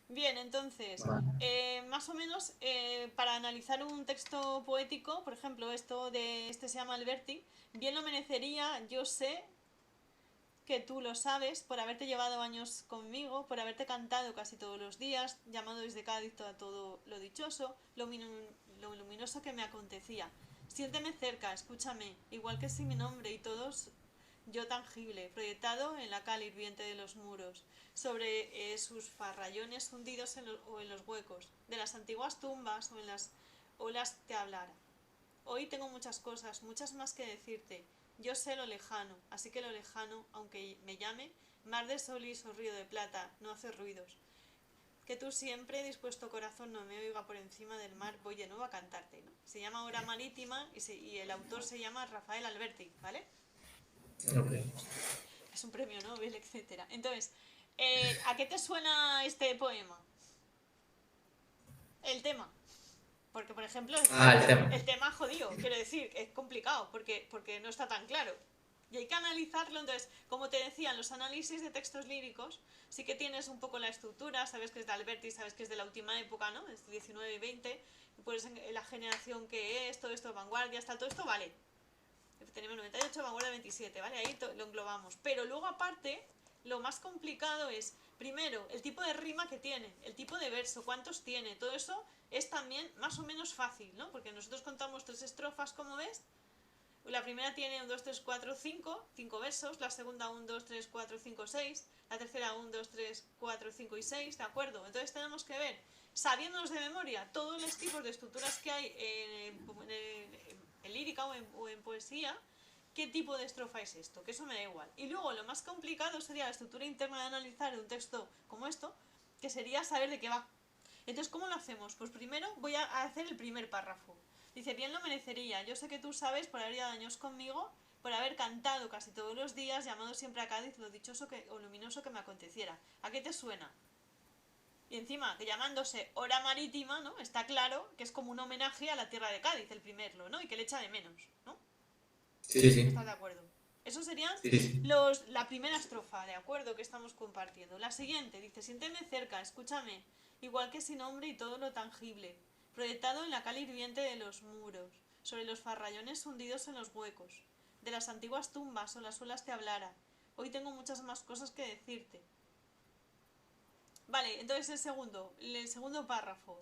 Bien, entonces, Vale. más o menos para analizar un texto poético, por ejemplo, esto de este se llama Alberti, bien lo merecería, yo sé que tú lo sabes por haberte llevado años conmigo, por haberte cantado casi todos los días, llamado desde Cádiz a todo lo dichoso, lo luminoso que me acontecía. Siénteme cerca, escúchame, igual que si mi nombre y todos yo tangible, proyectado en la cal hirviente de los muros, sobre sus farrallones hundidos o en los huecos, de las antiguas tumbas o en las olas te hablara. Hoy tengo muchas cosas, muchas más que decirte. Yo sé lo lejano, así que lo lejano, aunque me llame mar de solís o río de plata, no hace ruidos. Que tú siempre, dispuesto corazón, no me oiga por encima del mar, voy de nuevo a cantarte, ¿no? Se llama Hora Marítima y el autor se llama Rafael Alberti, ¿vale? Ok. Es un premio Nobel, etcétera. Entonces, ¿a qué te suena este poema? El tema. Porque, por ejemplo, Ah, el tema. el tema jodido, quiero decir, es complicado porque no está tan claro. Y hay que analizarlo, entonces, como te decía, en los análisis de textos líricos, sí que tienes un poco la estructura, sabes que es de Alberti, sabes que es de la última época, ¿no? Es 19 y 20, pues en la generación que es, todo esto, vanguardia, está todo esto, vale. Tenemos 98, vanguardia 27, ¿vale? Ahí lo englobamos. Pero luego, aparte, lo más complicado es, primero, el tipo de rima que tiene, el tipo de verso, cuántos tiene, todo eso es también más o menos fácil, ¿no? Porque nosotros contamos tres estrofas, como ves. La primera tiene un 2 3 4 5 5 versos. La segunda un 2 3 4 5 6. La tercera un 2 3 4 5 y 6, ¿de acuerdo? Entonces tenemos que ver, sabiéndonos de memoria todos los tipos de estructuras que hay en lírica o en poesía, qué tipo de estrofa es esto, que eso me da igual. Y luego lo más complicado sería la estructura interna de analizar un texto como esto, que sería saber de qué va. Entonces, ¿cómo lo hacemos? Pues primero voy a hacer el primer párrafo. Dice, bien lo merecería. Yo sé que tú sabes por haber ido años conmigo, por haber cantado casi todos los días, llamado siempre a Cádiz lo dichoso o luminoso que me aconteciera. ¿A qué te suena? Y encima, que llamándose hora marítima, ¿no? Está claro que es como un homenaje a la tierra de Cádiz, el primerlo, ¿no? Y que le echa de menos, ¿no? Sí, sí. ¿Estás de acuerdo? Eso serían Sí, sí. la primera estrofa, ¿de acuerdo? Que estamos compartiendo. La siguiente dice, siénteme cerca, escúchame, igual que sin nombre y todo lo tangible, proyectado en la cal hirviente de los muros, sobre los farrallones hundidos en los huecos, de las antiguas tumbas o las olas te hablara. Hoy tengo muchas más cosas que decirte. Vale, entonces el segundo párrafo.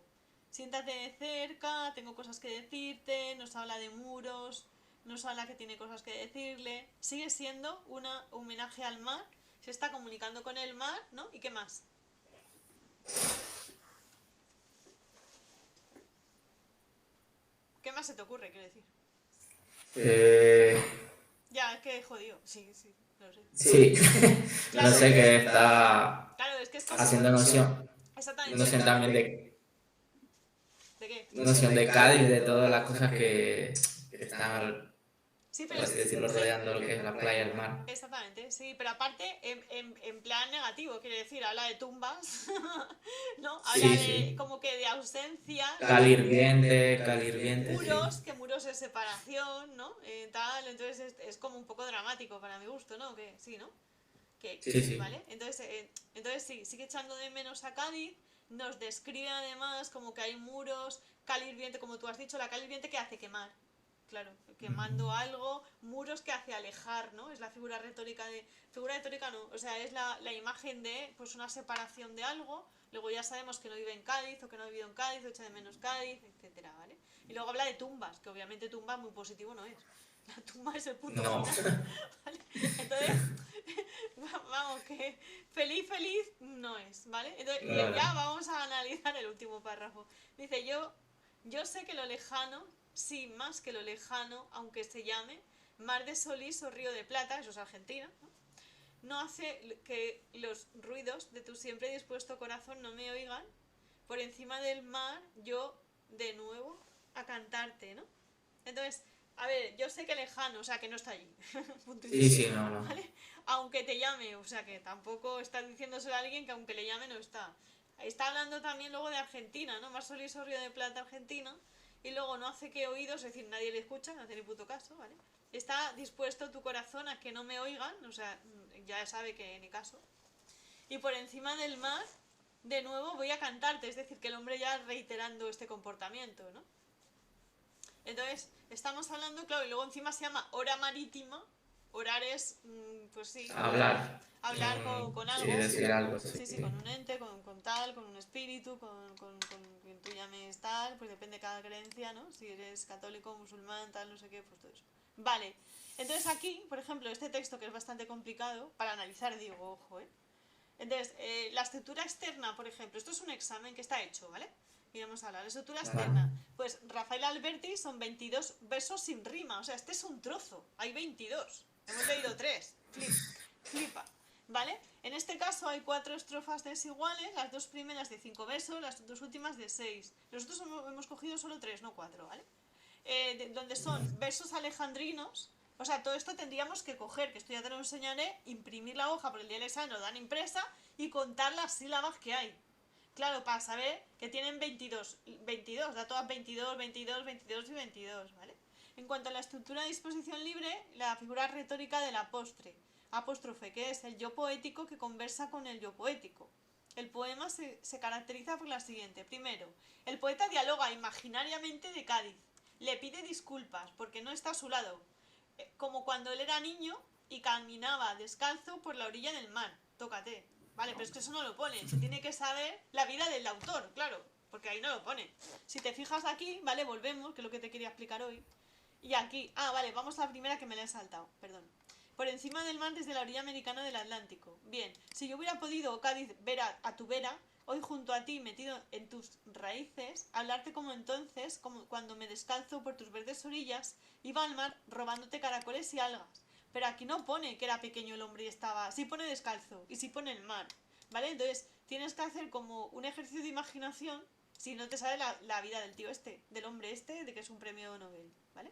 Siéntate de cerca, tengo cosas que decirte, nos habla de muros, nos habla que tiene cosas que decirle. Sigue siendo un homenaje al mar, se está comunicando con el mar, ¿no? ¿Y qué más? ¿Qué más se te ocurre, quiero decir? Eh, Ya, es que jodido, sí, sí, lo sé. sí. No Claro, sé qué está claro, es que es como... haciendo noción. Exactamente. Noción también de. ¿De qué? Noción de Cádiz, de todas las cosas que están, Sí, por pero así decirlo, sí, rodeando lo que es la playa y el mar. exactamente, sí, pero aparte en plan negativo, quiere decir, habla de tumbas, ¿no? Habla Sí, de sí. como que de ausencia, Cal hirviente, sí. muros, que muros de separación, ¿no? Tal, entonces es como un poco dramático para mi gusto, ¿no? Que sí, ¿no? Sí, sí. ¿Vale? Entonces sí, sigue echando de menos a Cádiz, nos describe además como que hay muros, cal hirviente, como tú has dicho, la cal hirviente que hace quemar. Claro, quemando algo, muros que hace alejar, ¿no? Es la figura retórica de... Figura retórica no, o sea, es la imagen de pues una separación de algo, luego ya sabemos que no vive en Cádiz o que no ha vivido en Cádiz o echa de menos Cádiz, etcétera, ¿vale? Y luego habla de tumbas, que obviamente tumba muy positivo no es. La tumba es el punto No. final, ¿vale? Entonces, vamos, que feliz, feliz no es, ¿vale? Entonces, y No, ya no. vamos a analizar el último párrafo. Dice, yo sé que lo lejano, sí, más que lo lejano, aunque se llame Mar de Solís o Río de Plata, eso es Argentina, ¿no? No hace que los ruidos de tu siempre dispuesto corazón no me oigan. Por encima del mar, yo de nuevo a cantarte, ¿no? Entonces, a ver, yo sé que lejano, o sea, que no está allí. Punto y Sí, final. sí, no, no. ¿Vale? Aunque te llame, o sea, que tampoco está diciéndoselo a alguien que aunque le llame no está. Está hablando también luego de Argentina, ¿no? Mar Solís Río de Plata, Argentina. Y luego no hace que oídos, es decir, nadie le escucha, no hace ni puto caso, ¿vale? Está dispuesto tu corazón a que no me oigan, o sea, ya sabe que ni caso. Y por encima del mar, de nuevo voy a cantarte, es decir, que el hombre ya reiterando este comportamiento, ¿no? Entonces, estamos hablando, claro, y luego encima se llama hora marítima. Orar es, pues sí, Hablar. hablar con Sí, algo. decir algo, sí. Sí, sí, con un ente, con tal, con un espíritu, con quien tú llames tal, pues depende de cada creencia, ¿no? Si eres católico, musulmán, tal, no sé qué, pues todo eso. Vale, entonces aquí, por ejemplo, este texto que es bastante complicado, para analizar, digo, ojo, ¿eh? Entonces, la estructura externa, por ejemplo, esto es un examen que está hecho, ¿vale? Y vamos a hablar. La estructura externa, Vale. pues Rafael Alberti son 22 versos sin rima, o sea, este es un trozo, hay 22. Hemos leído 3. Flipa. ¿Vale? En este caso hay 4 estrofas desiguales, las dos primeras de 5 versos, las dos últimas de 6. Nosotros hemos cogido solo 3, no 4, ¿vale? Donde son versos alejandrinos. O sea, todo esto tendríamos que coger, que esto ya te lo enseñaré, imprimir la hoja, porque el día del examen lo dan impresa, y contar las sílabas que hay. Claro, para saber que tienen 22, da todas 22, 22, 22 y 22, ¿vale? En cuanto a la estructura de disposición libre, la figura retórica del apóstrofe, que es el yo poético que conversa con el yo poético. El poema se caracteriza por la siguiente. Primero, el poeta dialoga imaginariamente de Cádiz. Le pide disculpas porque no está a su lado, como cuando él era niño y caminaba descalzo por la orilla del mar. Tócate. Vale, pero es que eso no lo pone. Se tiene que saber la vida del autor, claro, porque ahí no lo pone. Si te fijas aquí, vale, volvemos, que es lo que te quería explicar hoy. Y aquí, vale, vamos a la primera que me la he saltado, perdón. Por encima del mar desde la orilla americana del Atlántico. Bien, si yo hubiera podido, Cádiz, ver a tu vera, hoy junto a ti, metido en tus raíces, hablarte como entonces, como cuando me descalzo por tus verdes orillas, iba al mar robándote caracoles y algas. Pero aquí no pone que era pequeño el hombre y estaba. Sí pone descalzo y sí pone el mar. ¿Vale? Entonces tienes que hacer como un ejercicio de imaginación si no te sale la vida del tío este, del hombre este, de que es un premio Nobel. ¿Vale?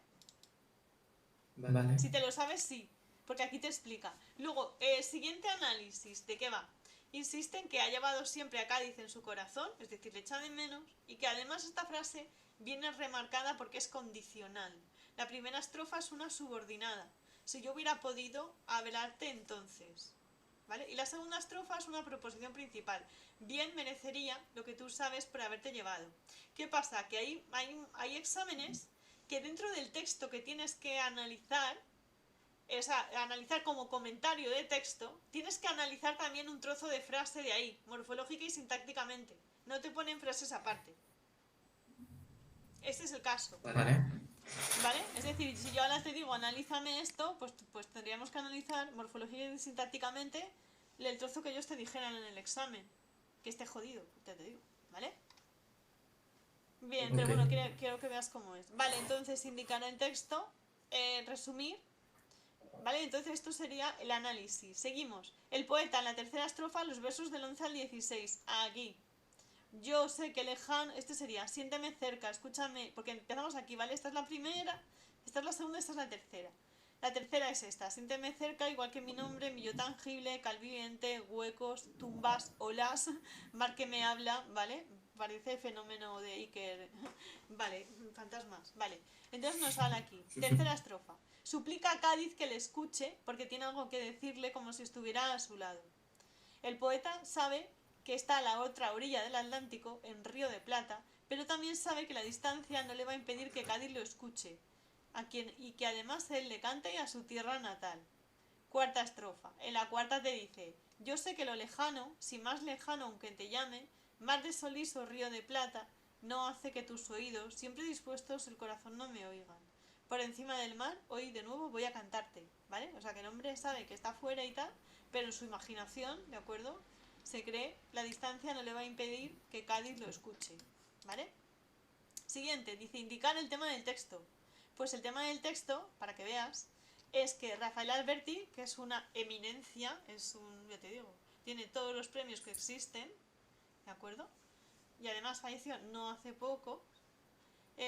Vale. Si te lo sabes, sí. Porque aquí te explica. Luego, siguiente análisis. ¿De qué va? Insiste en que ha llevado siempre a Cádiz en su corazón, es decir, le echa de menos, y que además esta frase viene remarcada porque es condicional. La primera estrofa es una subordinada. Si yo hubiera podido hablarte entonces. ¿Vale? Y la segunda estrofa es una proposición principal. Bien merecería lo que tú sabes por haberte llevado. ¿Qué pasa? Que hay exámenes que dentro del texto que tienes que analizar, analizar como comentario de texto, tienes que analizar también un trozo de frase de ahí, morfológica y sintácticamente. No te ponen frases aparte. Este es el caso. Vale. ¿Vale? Es decir, si yo ahora te digo, analízame esto, pues tendríamos que analizar morfológica y sintácticamente el trozo que ellos te dijeran en el examen. Que esté jodido, ya te digo. ¿Vale? Bien, pero bueno, quiero que veas cómo es. Vale, entonces indicar el texto, resumir. Vale, entonces esto sería el análisis. Seguimos. El poeta en la tercera estrofa, los versos del 11 al 16. Aquí. Yo sé que lejano. Este sería, siénteme cerca, escúchame. Porque empezamos aquí, ¿vale? Esta es la primera, esta es la segunda, esta es la tercera. La tercera es esta, siénteme cerca, igual que mi nombre, mi yo tangible, calviviente, huecos, tumbas, olas, mar que me habla, ¿vale? Parece fenómeno de Iker. Vale, fantasmas, vale. Entonces nos sale aquí. Tercera estrofa. Suplica a Cádiz que le escuche porque tiene algo que decirle como si estuviera a su lado. El poeta sabe que está a la otra orilla del Atlántico, en Río de Plata, pero también sabe que la distancia no le va a impedir que Cádiz lo escuche, y que además él le cante a su tierra natal. Cuarta estrofa. En la cuarta te dice, yo sé que lo lejano, si más lejano aunque te llame, mar de solís o río de plata, no hace que tus oídos, siempre dispuestos, el corazón no me oigan. Por encima del mar, hoy de nuevo voy a cantarte, ¿vale? O sea que el hombre sabe que está afuera y tal, pero en su imaginación, ¿de acuerdo? Se cree, la distancia no le va a impedir que Cádiz lo escuche, ¿vale? Siguiente, dice indicar el tema del texto. Pues el tema del texto, para que veas, es que Rafael Alberti, que es una eminencia, ya te digo, tiene todos los premios que existen, ¿de acuerdo? Y además falleció no hace poco,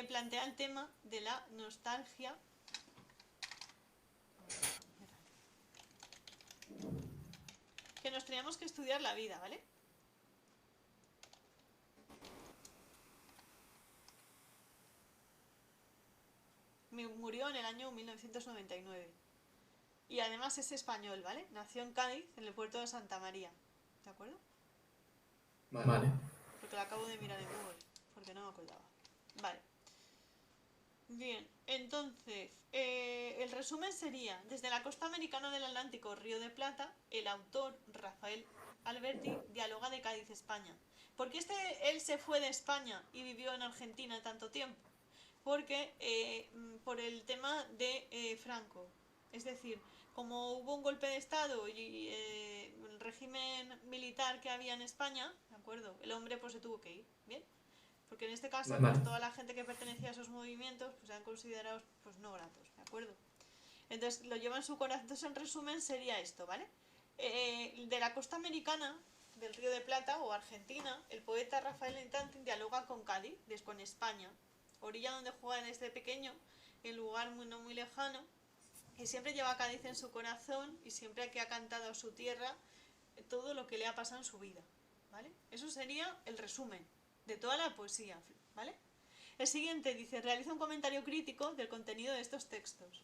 plantea el tema de la nostalgia. Que nos teníamos que estudiar la vida, ¿vale? Murió en el año 1999. Y además es español, ¿vale? Nació en Cádiz, en el puerto de Santa María. ¿De acuerdo? Vale. Porque la acabo de mirar en Google, porque no me acordaba. Vale. Bien, entonces, el resumen sería, desde la costa americana del Atlántico, Río de Plata, el autor Rafael Alberti dialoga de Cádiz, España. ¿Por qué él se fue de España y vivió en Argentina tanto tiempo? Porque por el tema de Franco. Es decir, como hubo un golpe de Estado y el régimen militar que había en España, ¿de acuerdo? El hombre pues se tuvo que ir, ¿bien? Porque en este caso, Vale. pues toda la gente que pertenecía a esos movimientos, pues eran considerados pues no gratos, ¿de acuerdo? Entonces lo lleva en su corazón. Entonces en resumen sería esto, ¿vale? De la costa americana, del Río de Plata o Argentina, el poeta Rafael Entantin dialoga con Cádiz, con España, orilla donde juega desde pequeño, en lugar no muy lejano, y siempre lleva a Cádiz en su corazón y siempre que ha cantado a su tierra todo lo que le ha pasado en su vida, ¿vale? Eso sería el resumen de toda la poesía, ¿vale? El siguiente dice, realiza un comentario crítico del contenido de estos textos.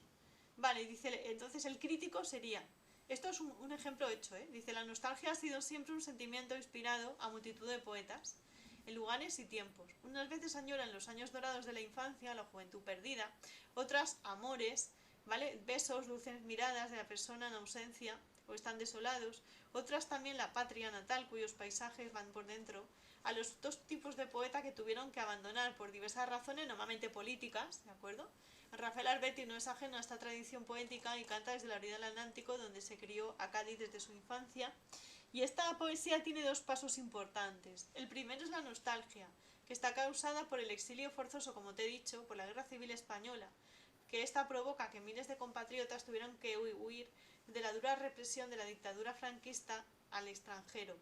Vale, dice, entonces el crítico sería, esto es un ejemplo hecho, ¿eh? Dice, la nostalgia ha sido siempre un sentimiento inspirado a multitud de poetas, en lugares y tiempos. Unas veces añoran los años dorados de la infancia, la juventud perdida, otras amores, ¿vale? Besos, dulces miradas de la persona en ausencia o están desolados, otras también la patria natal cuyos paisajes van por dentro, a los dos tipos de poeta que tuvieron que abandonar por diversas razones, normalmente políticas, ¿de acuerdo? Rafael Alberti no es ajeno a esta tradición poética y canta desde la orilla del Atlántico, donde se crió a Cádiz desde su infancia. Y esta poesía tiene dos pasos importantes. El primero es la nostalgia, que está causada por el exilio forzoso, como te he dicho, por la Guerra Civil Española, que esta provoca que miles de compatriotas tuvieran que huir de la dura represión de la dictadura franquista al extranjero.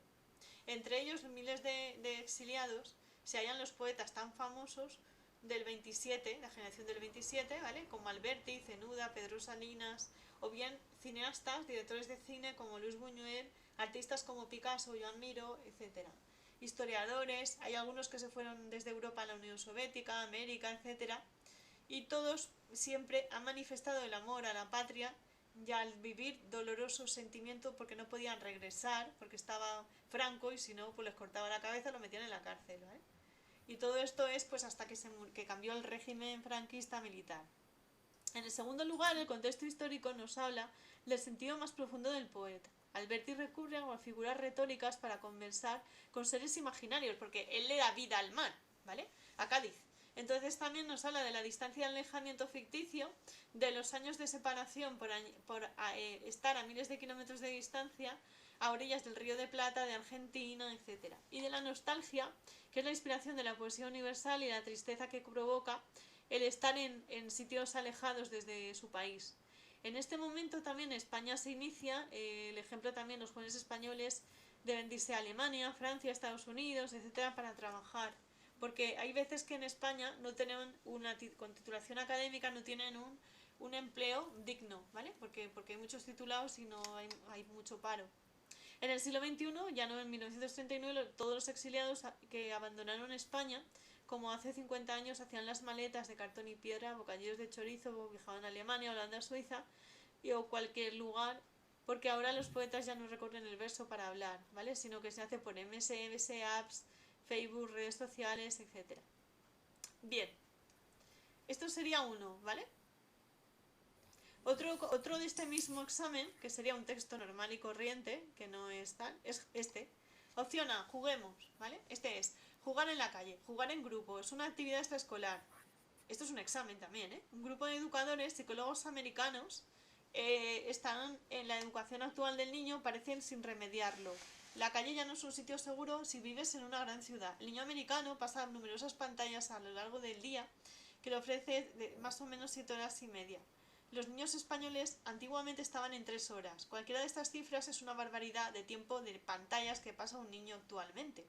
Entre ellos, miles de exiliados, se hallan los poetas tan famosos del 27, la generación del 27, ¿vale? Como Alberti, Cenuda, Pedro Salinas, o bien cineastas, directores de cine como Luis Buñuel, artistas como Picasso, Joan Miró, etc. Historiadores, hay algunos que se fueron desde Europa a la Unión Soviética, América, etc. Y todos siempre han manifestado el amor a la patria y al vivir doloroso sentimiento porque no podían regresar, porque estaba Franco y si no, pues les cortaba la cabeza y lo metían en la cárcel, ¿vale? Y todo esto es pues hasta que cambió el régimen franquista militar. En el segundo lugar, el contexto histórico nos habla del sentido más profundo del poeta. Alberti recurre a figuras retóricas para conversar con seres imaginarios, porque él le da vida al mar, ¿vale? A Cádiz. Entonces también nos habla de la distancia y alejamiento ficticio, de los años de separación por estar a miles de kilómetros de distancia, a orillas del Río de Plata, de Argentina, etc. Y de la nostalgia, que es la inspiración de la poesía universal y la tristeza que provoca el estar en sitios alejados desde su país. En este momento también España se inicia, el ejemplo también los jóvenes españoles deben irse a Alemania, Francia, Estados Unidos, etcétera, para trabajar. Porque hay veces que en España no tienen con titulación académica no tienen un empleo digno, ¿vale? Porque hay muchos titulados y no hay mucho paro. En el siglo XXI, ya no en 1939, todos los exiliados que abandonaron España, como hace 50 años, hacían las maletas de cartón y piedra, bocadillos de chorizo, viajaban a Alemania, Holanda, Suiza o cualquier lugar, porque ahora los poetas ya no recorren el verso para hablar, ¿vale? Sino que se hace por MS, apps, Facebook, redes sociales, etc. Bien, esto sería uno, ¿vale? Otro de este mismo examen, que sería un texto normal y corriente, que no es tal, es este. Opción A, juguemos, ¿vale? Este es jugar en la calle, jugar en grupo, es una actividad extraescolar. Esto es un examen también, ¿eh? Un grupo de educadores, psicólogos americanos, están en la educación actual del niño, parecen sin remediarlo. La calle ya no es un sitio seguro si vives en una gran ciudad. El niño americano pasa numerosas pantallas a lo largo del día que le ofrece de más o menos 7 horas y media. Los niños españoles antiguamente estaban en 3 horas. Cualquiera de estas cifras es una barbaridad de tiempo de pantallas que pasa un niño actualmente.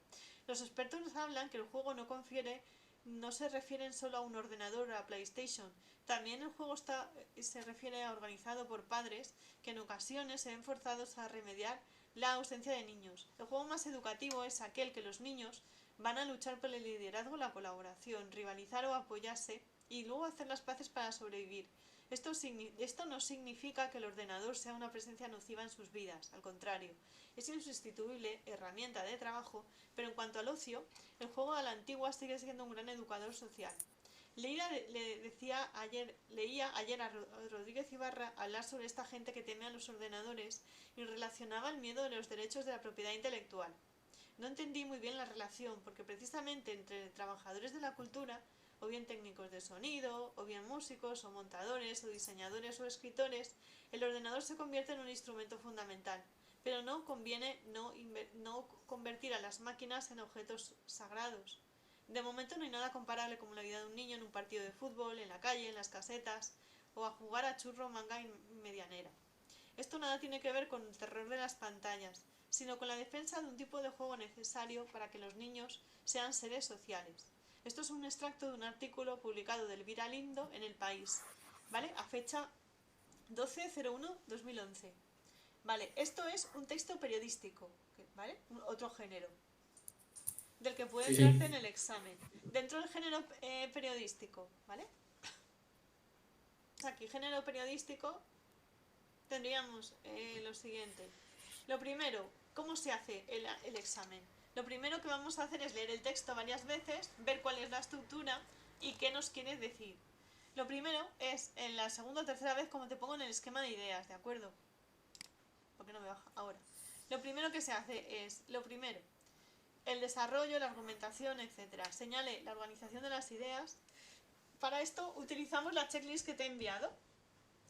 Los expertos nos hablan que el juego no se refieren solo a un ordenador o a PlayStation. También el juego se refiere a organizado por padres que en ocasiones se ven forzados a remediar la ausencia de niños. El juego más educativo es aquel que los niños van a luchar por el liderazgo, la colaboración, rivalizar o apoyarse y luego hacer las paces para sobrevivir. Esto no significa que el ordenador sea una presencia nociva en sus vidas, al contrario, es insustituible herramienta de trabajo, pero en cuanto al ocio, el juego a la antigua sigue siendo un gran educador social. Leía ayer a Rodríguez Ibarra hablar sobre esta gente que teme a los ordenadores y relacionaba el miedo de los derechos de la propiedad intelectual. No entendí muy bien la relación, porque precisamente entre trabajadores de la cultura, o bien técnicos de sonido, o bien músicos, o montadores, o diseñadores, o escritores, el ordenador se convierte en un instrumento fundamental. Pero no conviene no convertir a las máquinas en objetos sagrados. De momento no hay nada comparable como la vida de un niño en un partido de fútbol, en la calle, en las casetas, o a jugar a churro, manga y medianera. Esto nada tiene que ver con el terror de las pantallas, sino con la defensa de un tipo de juego necesario para que los niños sean seres sociales. Esto es un extracto de un artículo publicado de Elvira Lindo en El País, ¿vale? A fecha 12/01/2011. Vale, esto es un texto periodístico, ¿vale? Otro género, del que puede Sí, entrarse sí. en el examen. Dentro del género periodístico, ¿vale? Aquí, género periodístico, tendríamos lo siguiente. Lo primero, ¿cómo se hace el examen? Lo primero que vamos a hacer es leer el texto varias veces, ver cuál es la estructura y qué nos quiere decir. Lo primero es, en la segunda o tercera vez, como te pongo en el esquema de ideas, ¿de acuerdo? ¿Por qué no me baja? Ahora. Lo primero que se hace es, lo primero, el desarrollo, la argumentación, etc. Señale la organización de las ideas. Para esto utilizamos la checklist que te he enviado.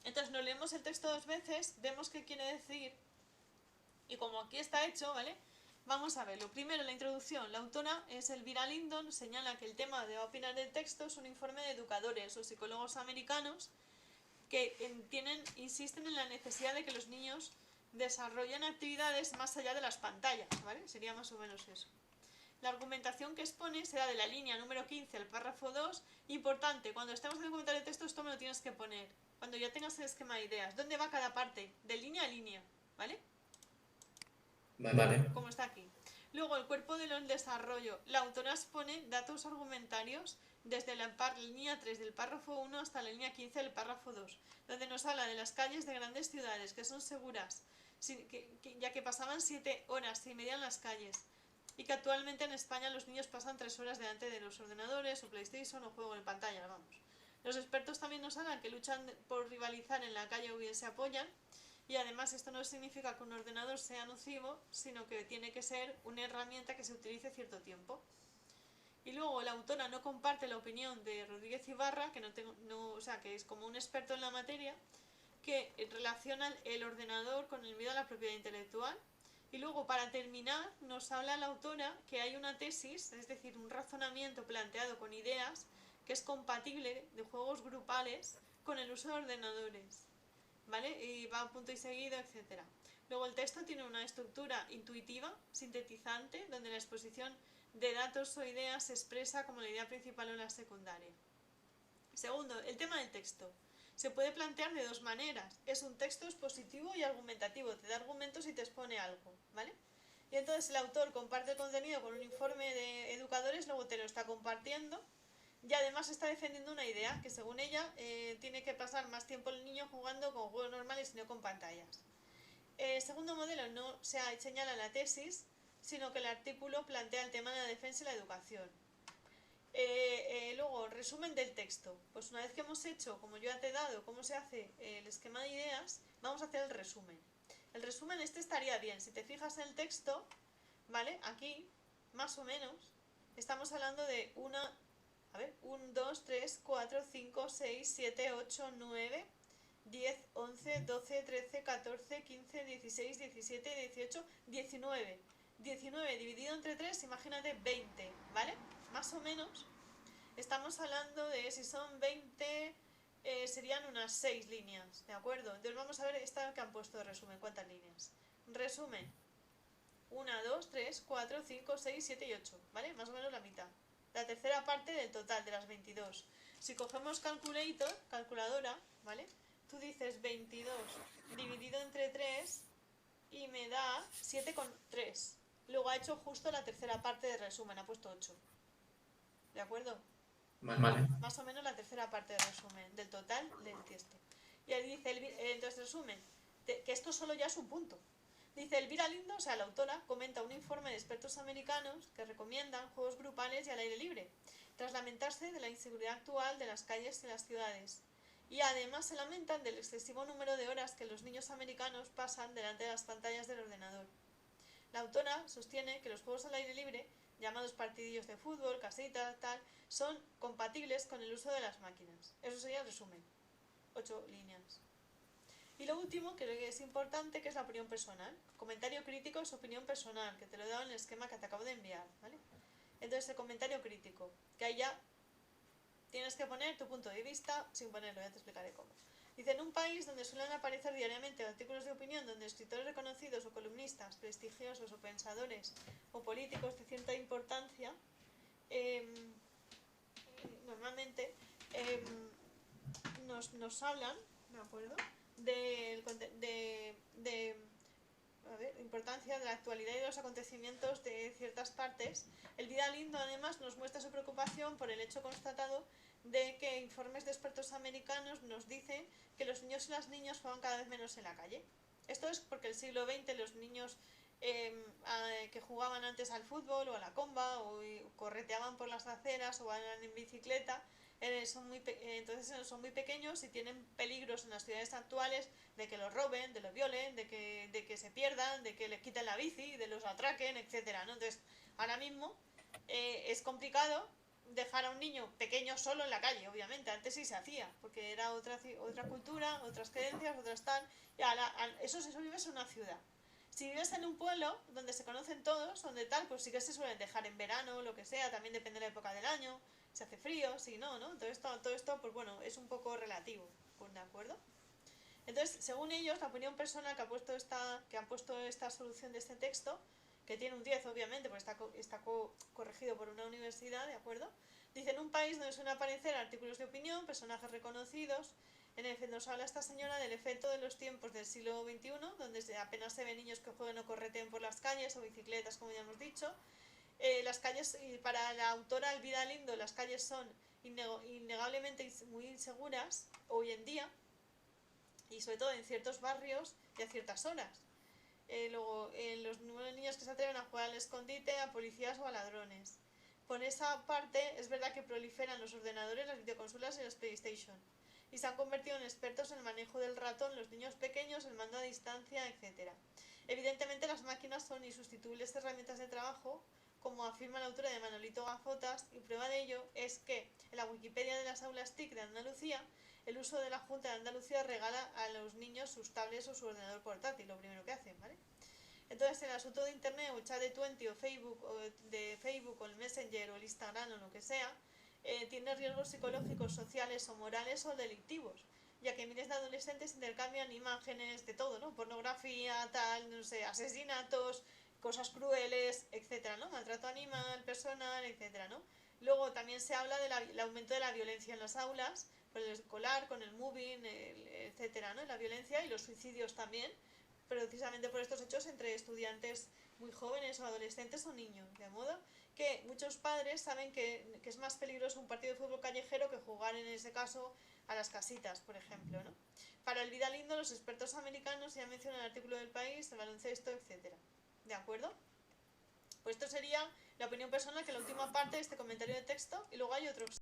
Entonces nos leemos el texto dos veces, vemos qué quiere decir y como aquí está hecho, ¿vale? Vamos a verlo. Primero, la introducción. La autora es Elvira Lindo, señala que el tema de opinar del texto es un informe de educadores o psicólogos americanos que insisten en la necesidad de que los niños desarrollen actividades más allá de las pantallas, ¿vale? Sería más o menos eso. La argumentación que expone será de la línea número 15 al párrafo 2. Importante, cuando estemos en el comentario de texto, esto me lo tienes que poner. Cuando ya tengas el esquema de ideas. ¿Dónde va cada parte? De línea a línea, ¿vale? Vale. Como está aquí. Luego, el cuerpo del desarrollo. La autora expone datos argumentarios desde la línea 3 del párrafo 1 hasta la línea 15 del párrafo 2, donde nos habla de las calles de grandes ciudades que son seguras, ya que pasaban 7 horas y media en las calles, y que actualmente en España los niños pasan 3 horas delante de los ordenadores o PlayStation o juego en pantalla, vamos. Los expertos también nos hablan que luchan por rivalizar en la calle o bien se apoyan, y además esto no significa que un ordenador sea nocivo, sino que tiene que ser una herramienta que se utilice cierto tiempo. Y luego la autora no comparte la opinión de Rodríguez Ibarra, que que es como un experto en la materia, que relaciona el ordenador con el miedo a la propiedad intelectual. Y luego, para terminar, nos habla la autora que hay una tesis, es decir, un razonamiento planteado con ideas, que es compatible de juegos grupales con el uso de ordenadores, ¿vale? Y va a punto y seguido, etc. Luego el texto tiene una estructura intuitiva, sintetizante, donde la exposición de datos o ideas se expresa como la idea principal o la secundaria. Segundo, el tema del texto. Se puede plantear de dos maneras. Es un texto expositivo y argumentativo. Te da argumentos y te expone algo, ¿vale? Y entonces el autor comparte el contenido con un informe de educadores, luego te lo está compartiendo y además está defendiendo una idea, que según ella tiene que pasar más tiempo el niño jugando con juegos normales y no con pantallas. El segundo modelo no se señala en la tesis, sino que el artículo plantea el tema de la defensa y la educación. Luego, resumen del texto. Pues una vez que hemos hecho, como yo ya te he dado, cómo se hace el esquema de ideas, vamos a hacer el resumen. El resumen estaría bien. Si te fijas en el texto, ¿vale? Aquí, más o menos, estamos hablando de 1, 2, 3, 4, 5, 6, 7, 8, 9, 10, 11, 12, 13, 14, 15, 16, 17, 18, 19. 19 dividido entre 3, imagínate 20, ¿vale? Más o menos. Estamos hablando de, si son 20, serían unas 6 líneas, ¿de acuerdo? Entonces vamos a ver esta que han puesto de resumen, ¿cuántas líneas? Resumen. 1, 2, 3, 4, 5, 6, 7 y 8, ¿vale? Más o menos la mitad. La tercera parte del total de las 22. Si cogemos calculadora, ¿vale? Tú dices 22 dividido entre 3 y me da 7,3. Luego ha hecho justo la tercera parte de resumen, ha puesto 8. ¿De acuerdo? Vale. Más o menos la tercera parte del resumen, del total del texto. Y ahí dice, entonces resumen, que esto solo ya es un punto. Dice, Elvira Lindo, o sea, la autora, comenta un informe de expertos americanos que recomiendan juegos grupales y al aire libre, tras lamentarse de la inseguridad actual de las calles y las ciudades. Y además se lamentan del excesivo número de horas que los niños americanos pasan delante de las pantallas del ordenador. La autora sostiene que los juegos al aire libre, llamados partidillos de fútbol, casitas, tal, son compatibles con el uso de las máquinas. Eso sería el resumen. 8 líneas. Y lo último, que es importante, que es la opinión personal. Comentario crítico es opinión personal, que te lo he dado en el esquema que te acabo de enviar, ¿vale? Entonces, el comentario crítico, que ahí ya tienes que poner tu punto de vista sin ponerlo, ya te explicaré cómo. Dice, en un país donde suelen aparecer diariamente artículos de opinión donde escritores reconocidos o columnistas prestigiosos o pensadores o políticos de cierta importancia, normalmente nos hablan, ¿de acuerdo? De importancia de la actualidad y de los acontecimientos de ciertas partes. Elvira Lindo además nos muestra su preocupación por el hecho constatado de que informes de expertos americanos nos dicen que los niños y las niñas juegan cada vez menos en la calle. Esto es porque el siglo XX los niños que jugaban antes al fútbol o a la comba o correteaban por las aceras o andan en bicicleta, entonces son muy pequeños y tienen peligros en las ciudades actuales de que los roben, de los violen, de que se pierdan, de que les quiten la bici, de los atraquen, etcétera, ¿no? Entonces, ahora mismo es complicado dejar a un niño pequeño solo en la calle, obviamente. Antes sí se hacía, porque era otra cultura, otras creencias, otras tal. Y eso vives en una ciudad. Si vives en un pueblo donde se conocen todos, donde tal, pues sí que se suelen dejar en verano, lo que sea, también depende de la época del año, si hace frío, si no, ¿no? Todo esto, pues bueno, es un poco relativo, ¿de acuerdo? Entonces, según ellos, la opinión personal que han puesto esta solución de este texto, que tiene un 10 obviamente, porque está corregido por una universidad, ¿de acuerdo? Dice, en un país donde suelen aparecer artículos de opinión, personajes reconocidos, en el que nos habla esta señora del efecto de los tiempos del siglo XXI, donde apenas se ven niños que jueguen o correten por las calles o bicicletas, como ya hemos dicho. Las calles, para la autora Elvira Lindo, las calles son innegablemente muy inseguras hoy en día, y sobre todo en ciertos barrios y a ciertas horas. Luego, los niños que se atreven a jugar al escondite, a policías o a ladrones. Por esa parte, es verdad que proliferan los ordenadores, las videoconsolas y las PlayStation. Y se han convertido en expertos en el manejo del ratón, los niños pequeños, el mando a distancia, etc. Evidentemente, las máquinas son insustituibles herramientas de trabajo, como afirma la autora de Manolito Gafotas, y prueba de ello es que en la Wikipedia de las aulas TIC de Andalucía, el uso de la Junta de Andalucía regala a los niños sus tablets o su ordenador portátil, lo primero que hacen, ¿vale? Entonces, el asunto de Internet o el chat de Twenty o Facebook o el Messenger o el Instagram o lo que sea, tiene riesgos psicológicos, sociales o morales o delictivos, ya que miles de adolescentes intercambian imágenes de todo, ¿no? Pornografía, tal, no sé, asesinatos, cosas crueles, etcétera, ¿no? Maltrato animal, personal, etcétera, ¿no? Luego también se habla del aumento de la violencia en las aulas, con el escolar, con el moving, etcétera, ¿no? La violencia y los suicidios también, precisamente por estos hechos entre estudiantes muy jóvenes o adolescentes o niños, de modo que muchos padres saben que es más peligroso un partido de fútbol callejero que jugar en ese caso a las casitas, por ejemplo, ¿no? Para Elvira Lindo, los expertos americanos ya mencionan el artículo del país, el baloncesto, etcétera. ¿De acuerdo? Pues esto sería la opinión personal, que es la última parte de este comentario de texto, y luego hay otros